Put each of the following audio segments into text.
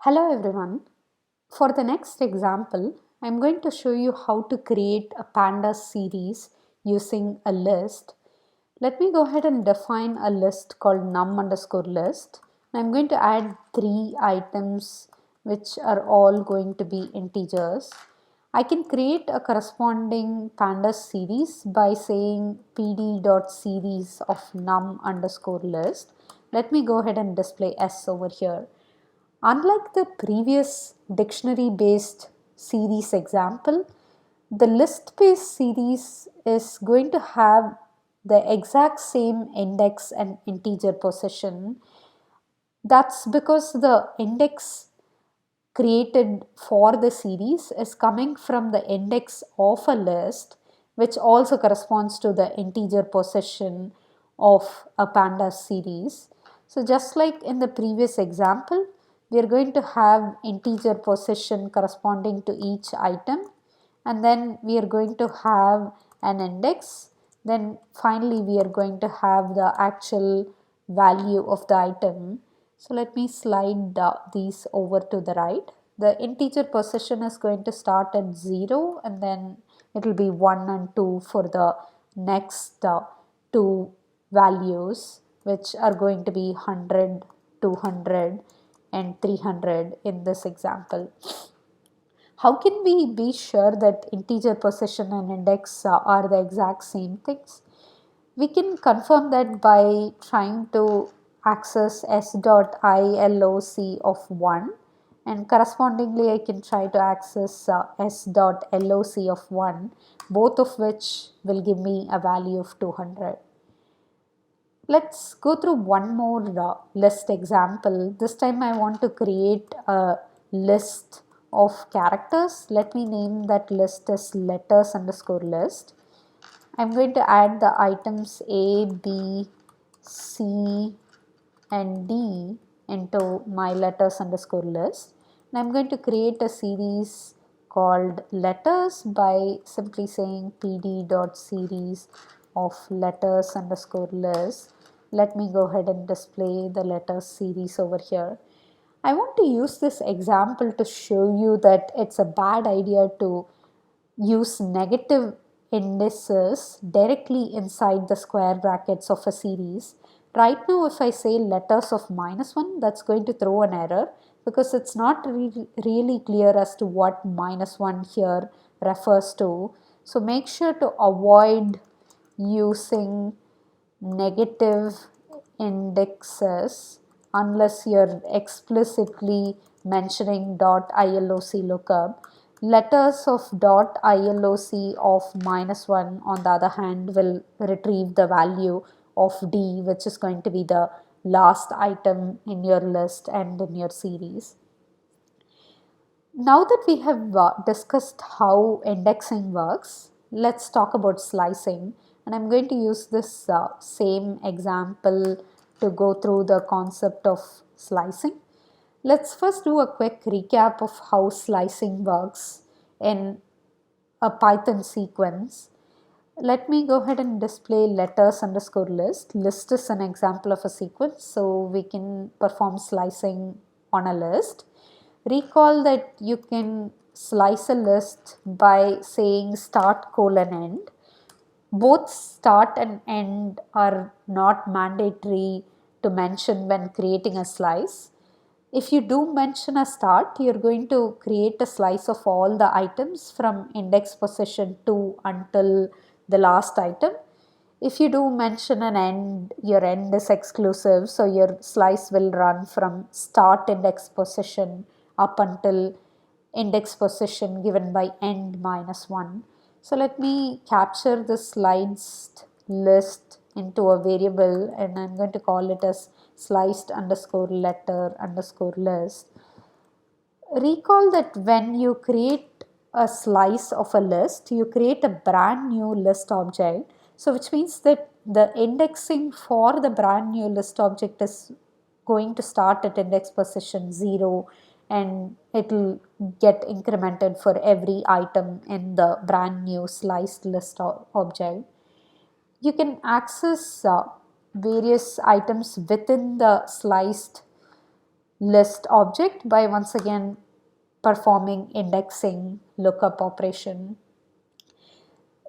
Hello everyone. For the next example, I'm going to show you how to create a pandas series using a list. Let me go ahead and define a list called num underscore list. I'm going to add three items which are all going to be integers. I can create a corresponding pandas series by saying pd.series of num underscore list. Let me go ahead and display s over here. Unlike the previous dictionary based series example, the list based series is going to have the exact same index and integer position. That's because the index created for the series is coming from the index of a list, which also corresponds to the integer position of a pandas series. So just like in the previous example, we are going to have integer position corresponding to each item, and then we are going to have an index. Then finally we are going to have the actual value of the item. So let me slide these over to the right. The integer position is going to start at 0, and then it will be 1 and 2 for the next two values, which are going to be 100, 200 and 300 in this example. How can we be sure that integer position and index are the exact same things? We can confirm that by trying to access s.iloc of 1, and correspondingly I can try to access s.loc of 1, both of which will give me a value of 200. Let's go through one more list example. This time I want to create a list of characters. Let me name that list as letters underscore list. I'm going to add the items A, B, C and D into my letters underscore list. And I'm going to create a series called letters by simply saying pd.series of letters underscore list. Let me go ahead and display the letters series over here. I want to use this example to show you that it's a bad idea to use negative indices directly inside the square brackets of a series. Right now, if I say letters of -1, that's going to throw an error because it's not really clear as to what -1 here refers to. So make sure to avoid using negative indexes unless you're explicitly mentioning .iloc lookup. Letters of .iloc of -1 on the other hand will retrieve the value of D, which is going to be the last item in your list and in your series. Now that we have discussed how indexing works, let's talk about slicing. And I'm going to use this same example to go through the concept of slicing. Let's first do a quick recap of how slicing works in a Python sequence. Let me go ahead and display letters underscore list. List is an example of a sequence, so we can perform slicing on a list. Recall that you can slice a list by saying start colon end. Both start and end are not mandatory to mention when creating a slice. If you do mention a start, you're going to create a slice of all the items from index position 2 until the last item. If you do mention an end, your end is exclusive, so your slice will run from start index position up until index position given by end -1. So let me capture the sliced list into a variable, and I'm going to call it as sliced underscore letter underscore list. Recall that when you create a slice of a list, you create a brand new list object. So which means that the indexing for the brand new list object is going to start at index position 0, and it will get incremented for every item in the brand new sliced list object. You can access various items within the sliced list object by once again performing indexing lookup operation.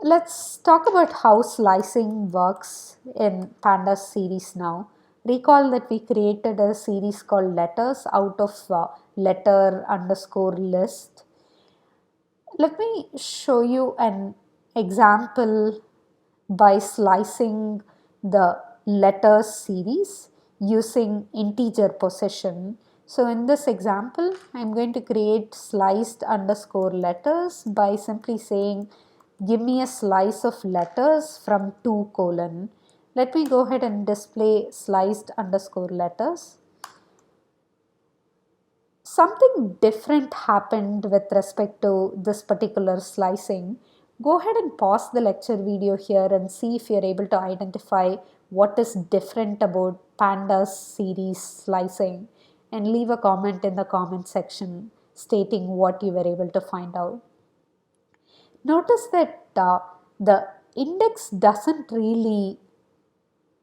Let's talk about how slicing works in pandas series now. Recall that we created a series called letters out of letter underscore list. Let me show you an example by slicing the letters series using integer possession. So in this example, I'm going to create sliced underscore letters by simply saying, give me a slice of letters from 2 colon. Let me go ahead and display sliced underscore letters. Something different happened with respect to this particular slicing. Go ahead and pause the lecture video here and see if you're able to identify what is different about pandas series slicing, and leave a comment in the comment section stating what you were able to find out. Notice that the index doesn't really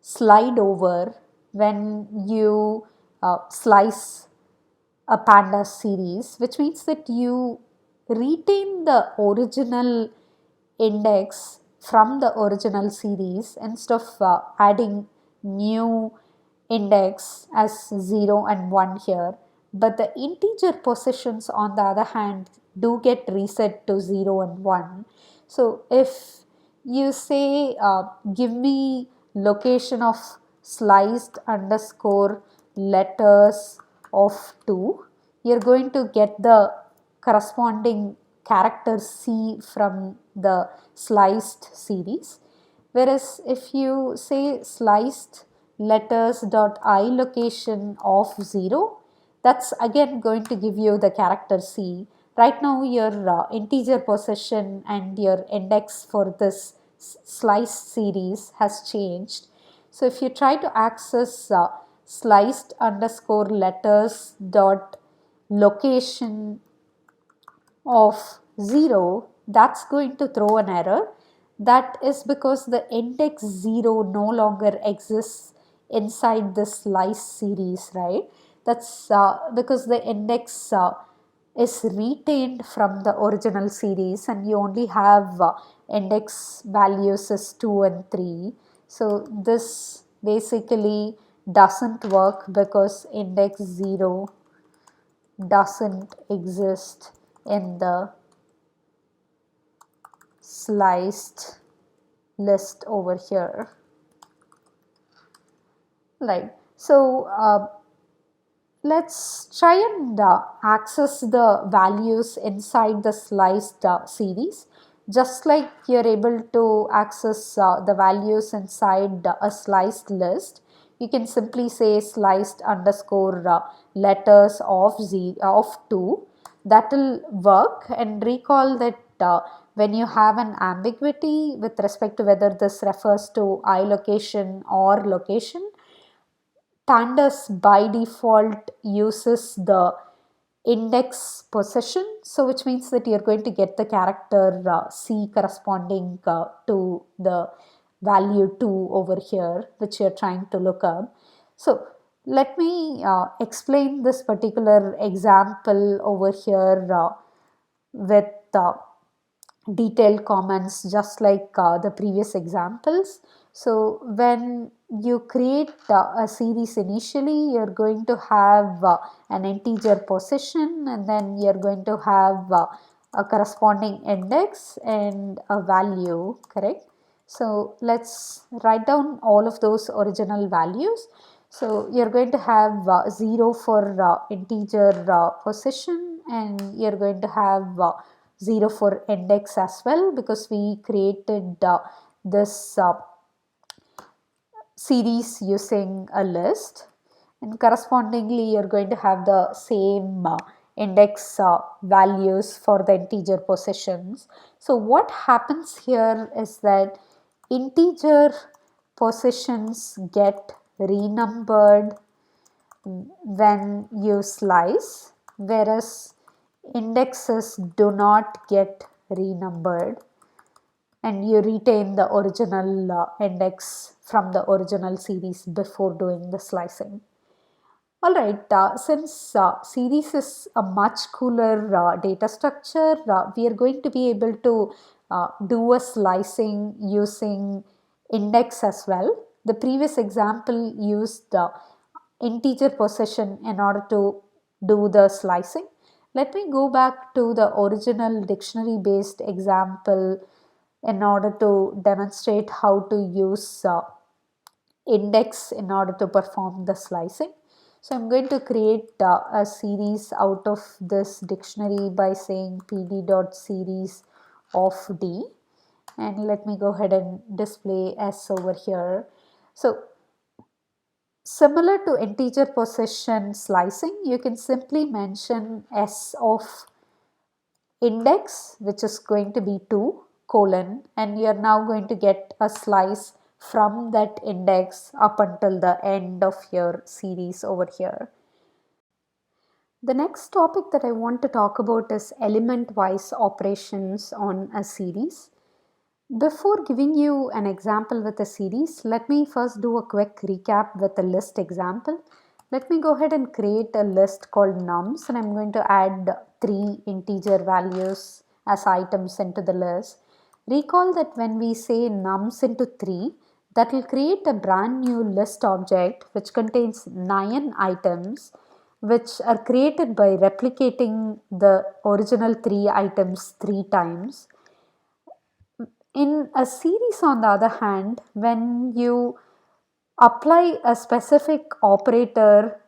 slide over when you slice a pandas series, which means that you retain the original index from the original series instead of adding new index as 0 and 1 here. But the integer positions on the other hand do get reset to 0 and 1. So if you say give me location of sliced underscore letters of 2, you're going to get the corresponding character C from the sliced series. Whereas if you say sliced letters dot I location of 0, that's again going to give you the character C. Right now your integer possession and your index for this slice series has changed. So if you try to access sliced underscore letters dot location of 0, that's going to throw an error. That is because the index 0 no longer exists inside the slice series, right? That's because the index is retained from the original series, and you only have index values as 2 and 3. So this basically doesn't work because index 0 doesn't exist in the sliced list over here. Right. So let's try and access the values inside the sliced series. Just like you're able to access the values inside a sliced list, you can simply say sliced underscore letters of 2. That will work. And recall that when you have an ambiguity with respect to whether this refers to I location or location, pandas by default uses the index possession, so which means that you're going to get the character C corresponding to the value 2 over here, which you're trying to look up. So let me explain this particular example over here with detailed comments, just like the previous examples. So when you create a series initially, you're going to have an integer position, and then you're going to have a corresponding index and a value, correct? So let's write down all of those original values. So you're going to have 0 for integer position, and you're going to have 0 for index as well, because we created this series using a list, and correspondingly you're going to have the same index values for the integer positions. So what happens here is that integer positions get renumbered when you slice, whereas indexes do not get renumbered, and you retain the original index from the original series before doing the slicing. Alright, since series is a much cooler data structure, we are going to be able to do a slicing using index as well. The previous example used the integer possession in order to do the slicing. Let me go back to the original dictionary based example in order to demonstrate how to use index in order to perform the slicing. So I'm going to create a series out of this dictionary by saying pd.series of d, and let me go ahead and display s over here. So similar to integer possession slicing, you can simply mention s of index, which is going to be 2 colon, and you are now going to get a slice from that index up until the end of your series over here. The next topic that I want to talk about is element-wise operations on a series. Before giving you an example with a series, let me first do a quick recap with a list example. Let me go ahead and create a list called nums, and I'm going to add 3 integer values as items into the list. Recall that when we say nums into 3, that will create a brand new list object which contains 9 items which are created by replicating the original 3 items 3 times. In a series, on the other hand, when you apply a specific operator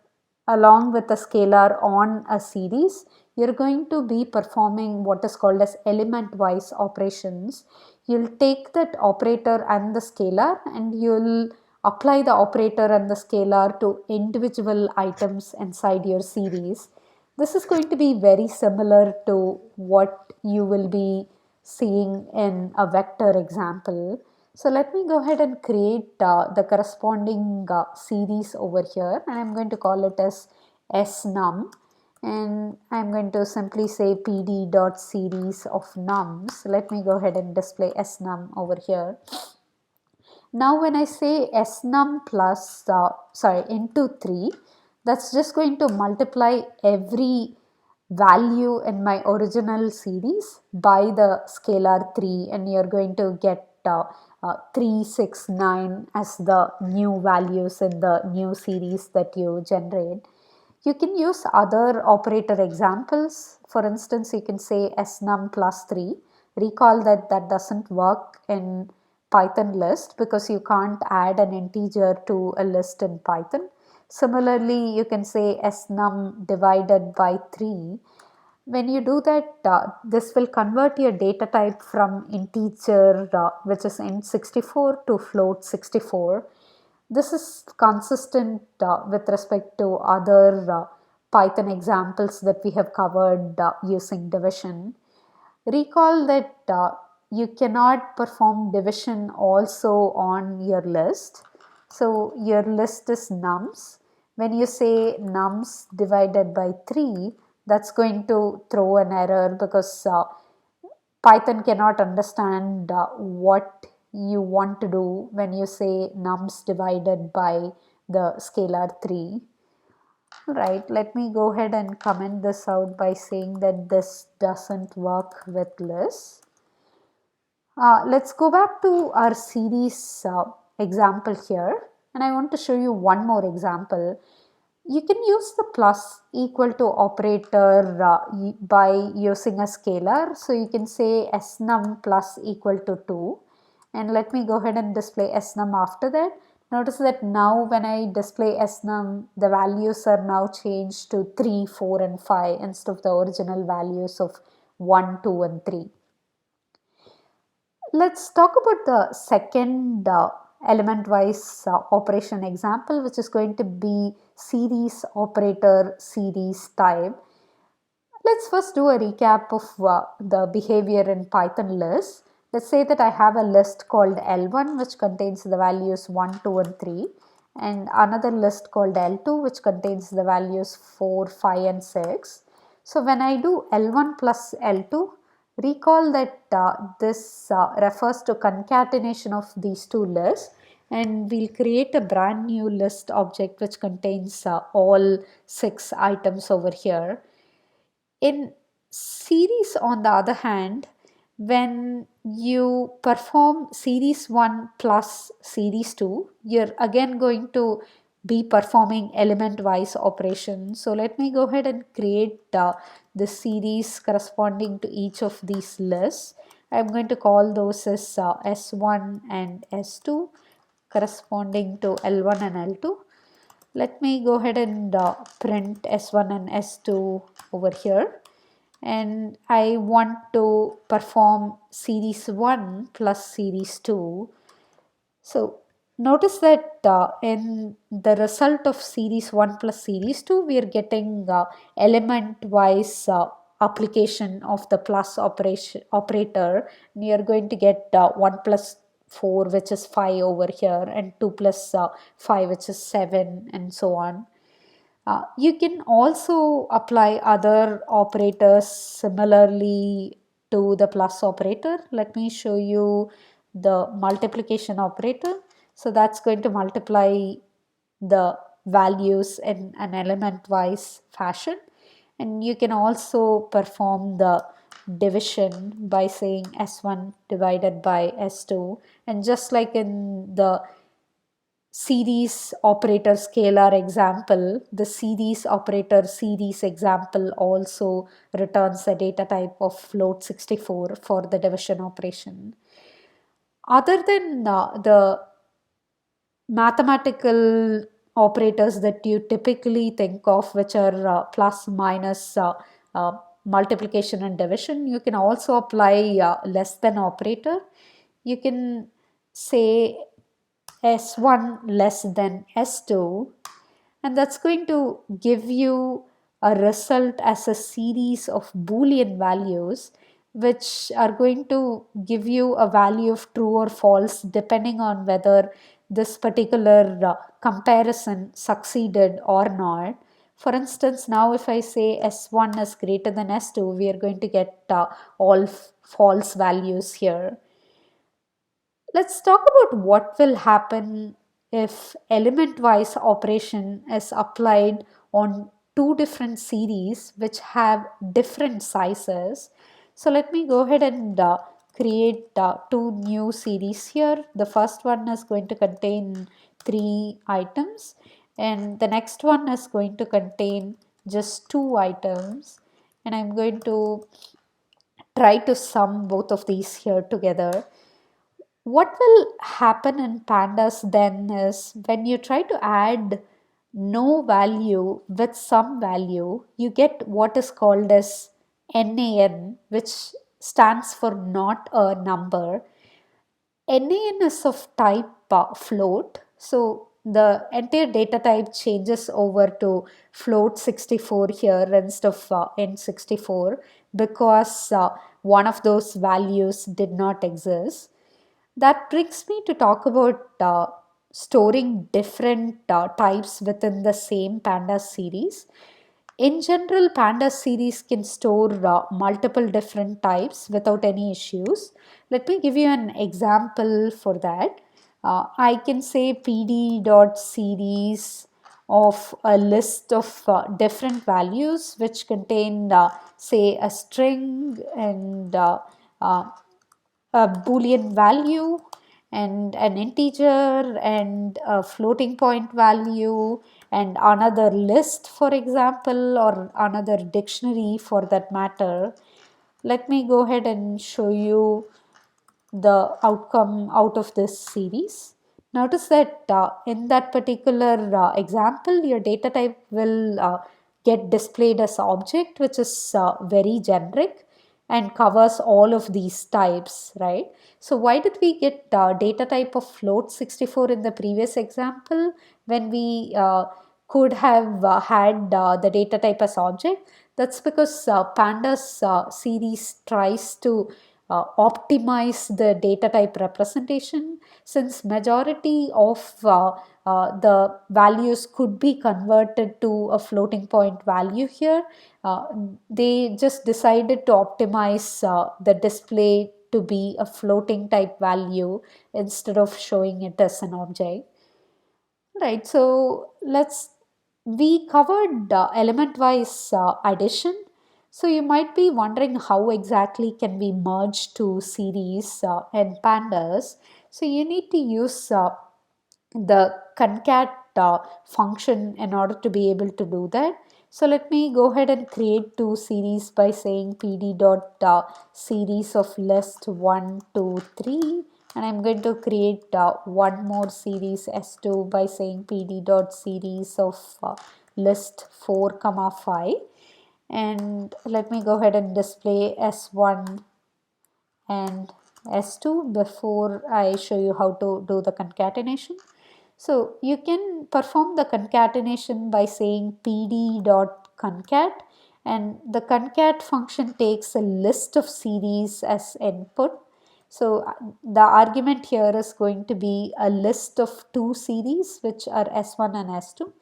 along with a scalar on a series, you're going to be performing what is called as element-wise operations. You'll take that operator and the scalar, and you'll apply the operator and the scalar to individual items inside your series. This is going to be very similar to what you will be seeing in a vector example. So let me go ahead and create the corresponding series over here, and I'm going to call it as snum, and I'm going to simply say pd.series of nums. Let me go ahead and display snum over here. Now when I say snum plus into 3, that's just going to multiply every value in my original series by the scalar 3, and you're going to get 3, 6, 9 as the new values in the new series that you generate. You can use other operator examples. For instance, you can say snum plus 3. Recall that that doesn't work in Python list because you can't add an integer to a list in Python. Similarly, you can say snum divided by 3. When you do that, this will convert your data type from integer, which is int64, to float 64. This is consistent with respect to other Python examples that we have covered using division. Recall that you cannot perform division also on your list. So your list is nums. When you say nums divided by 3, that's going to throw an error because Python cannot understand what you want to do when you say nums divided by the scalar 3. Right, let me go ahead and comment this out by saying that this doesn't work with list. Let's go back to our series example here, and I want to show you one more example. You can use the plus equal to operator by using a scalar. So you can say snum plus equal to 2, and let me go ahead and display snum after that. Notice that now when I display snum, the values are now changed to 3, 4 and 5 instead of the original values of 1, 2 and 3. Let's talk about the second element-wise operation example, which is going to be series operator series type. Let's first do a recap of the behavior in Python list. Let's say that I have a list called L1 which contains the values 1, 2 and 3, and another list called L2 which contains the values 4, 5 and 6. So when I do L1 plus L2, recall that this refers to concatenation of these two lists, and we'll create a brand new list object which contains all 6 items over here. In series, on the other hand, when you perform series 1 plus series 2, you're again going to be performing element wise operation. So let me go ahead and create the series corresponding to each of these lists. I'm going to call those as S1 and S2 corresponding to L1 and L2. Let me go ahead and print S1 and S2 over here, and I want to perform series 1 plus series 2. So notice that in the result of series 1 plus series 2, we are getting element wise application of the plus operator, and you are going to get 1 plus 4, which is 5 over here, and 2 plus 5, which is 7, and so on. You can also apply other operators similarly to the plus operator. Let me show you the multiplication operator. So that's going to multiply the values in an element wise fashion. And you can also perform the division by saying S1 divided by S2. And just like in the series operator scalar example, the series operator series example also returns a data type of float 64 for the division operation. Other than the mathematical operators that you typically think of, which are plus, minus, uh, multiplication and division, you can also apply less than operator. You can say S1 less than S2, and that's going to give you a result as a series of Boolean values, which are going to give you a value of true or false depending on whether this particular comparison succeeded or not. For instance, now if I say S1 is greater than S2, we are going to get all false values here. Let's talk about what will happen if element-wise operation is applied on two different series which have different sizes. So let me go ahead and create two new series here. The first one is going to contain 3 items, and the next one is going to contain just 2 items, and I'm going to try to sum both of these here together. What will happen in pandas then is when you try to add no value with some value, you get what is called as NaN, which stands for not a number. NaN is of type float. So the entire data type changes over to float 64 here instead of N64 because one of those values did not exist. That brings me to talk about storing different types within the same pandas series. In general, pandas series can store multiple different types without any issues. Let me give you an example for that. I can say pd.series of a list of different values which contain say a string and uh, a boolean value and an integer and a floating point value and another list, for example, or another dictionary for that matter. Let me go ahead and show you the outcome out of this series. Notice that in that particular example, your data type will get displayed as object, which is very generic and covers all of these types, right? So why did we get data type of float 64 in the previous example when we could have had the data type as object? That's because pandas series tries to optimize the data type representation, since majority of the values could be converted to a floating point value here. They just decided to optimize the display to be a floating type value instead of showing it as an object. Right, so we covered element-wise addition. So you might be wondering how exactly can we merge two series in pandas. So you need to use the concat function in order to be able to do that. So let me go ahead and create two series by saying pd dot series of list 1, 2, 3, and I'm going to create one more series s2 by saying pd dot series of list 4 comma 5, and let me go ahead and display s1 and s2 before I show you how to do the concatenation. So you can perform the concatenation by saying pd.concat, and the concat function takes a list of series as input. So the argument here is going to be a list of two series which are S1 and S2.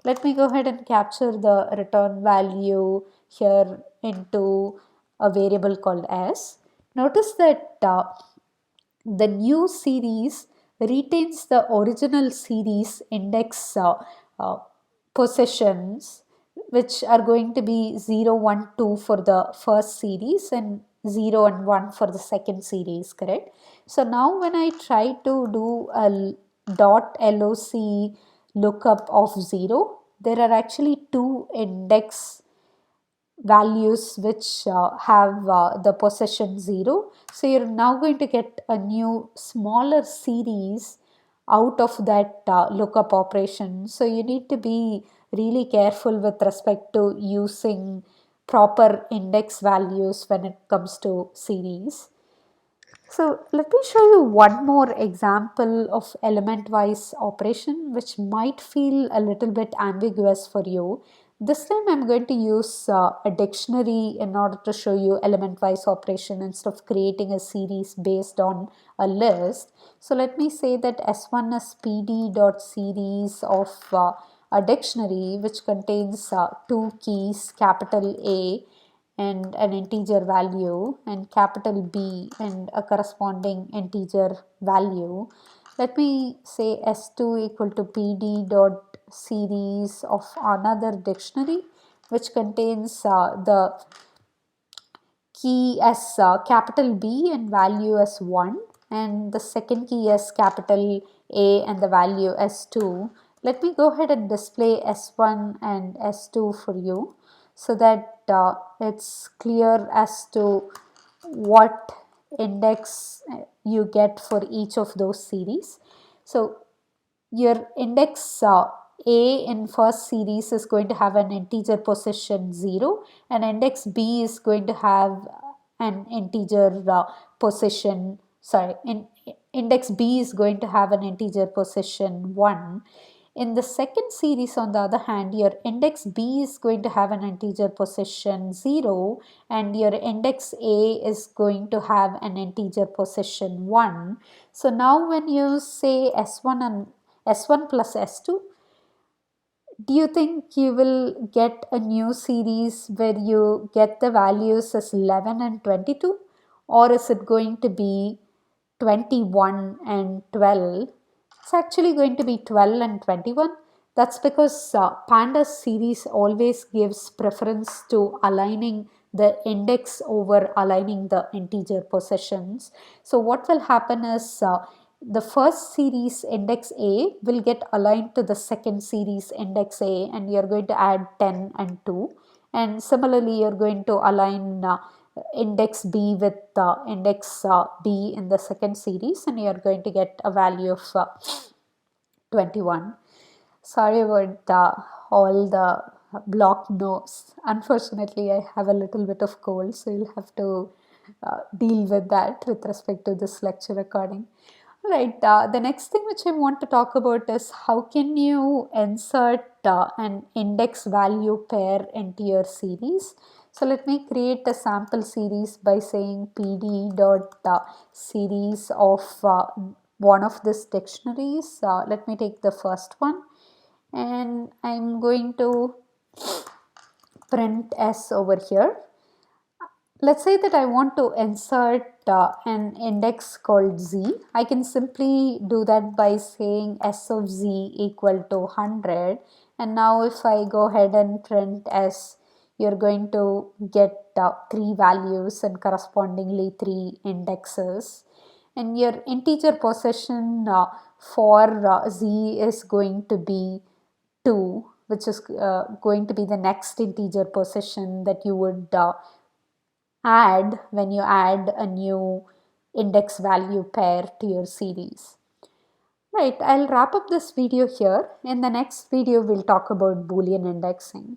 Let me go ahead and capture the return value here into a variable called S. Notice that the new series retains the original series index uh, positions, which are going to be 0, 1, 2 for the first series and 0 and 1 for the second series, correct? So now when I try to do a dot loc lookup of 0, there are actually two index values which have the possession 0. So you're now going to get a new smaller series out of that lookup operation. So you need to be really careful with respect to using proper index values when it comes to series. So let me show you one more example of element-wise operation which might feel a little bit ambiguous for you. This time I'm going to use a dictionary in order to show you element-wise operation instead of creating a series based on a list. So let me say that S1 is pd.series of a dictionary which contains two keys, capital A and an integer value, and capital B and a corresponding integer value. Let me say S2 equal to PD dot series of another dictionary which contains the key as capital B and value as 1, and the second key as capital A and the value as 2. Let me go ahead and display S1 and S2 for you so that it's clear as to what index you get for each of those series. So your index A in first series is going to have an integer position 0, and index B is going to have an integer position, index B is going to have an integer position 1. In the second series, on the other hand, your index B is going to have an integer position 0, and your index A is going to have an integer position 1. So now when you say S1 and S1 plus S2, do you think you will get a new series where you get the values as 11 and 22, or is it going to be 21 and 12? It's actually going to be 12 and 21. That's because Pandas series always gives preference to aligning the index over aligning the integer possessions. So what will happen is the first series index A will get aligned to the second series index A, and you're going to add 10 and 2. And similarly, you're going to align index B with index B in the second series, and you're going to get a value of 21. Sorry about all the blocked nose. Unfortunately, I have a little bit of cold, so you'll have to deal with that with respect to this lecture recording. Right. The next thing which I want to talk about is how can you insert an index value pair into your series. So let me create a sample series by saying pd dot series of one of these dictionaries. Let me take the first one, and I'm going to print S over here. Let's say that I want to insert an index called z, I can simply do that by saying s of z equal to 100. And now if I go ahead and print s, you're going to get 3 values and correspondingly 3 indexes. And your integer position for z is going to be 2, which is going to be the next integer position that you would add when you add a new index value pair to your series. Right, I'll wrap up this video here. In the next video, we'll talk about Boolean indexing.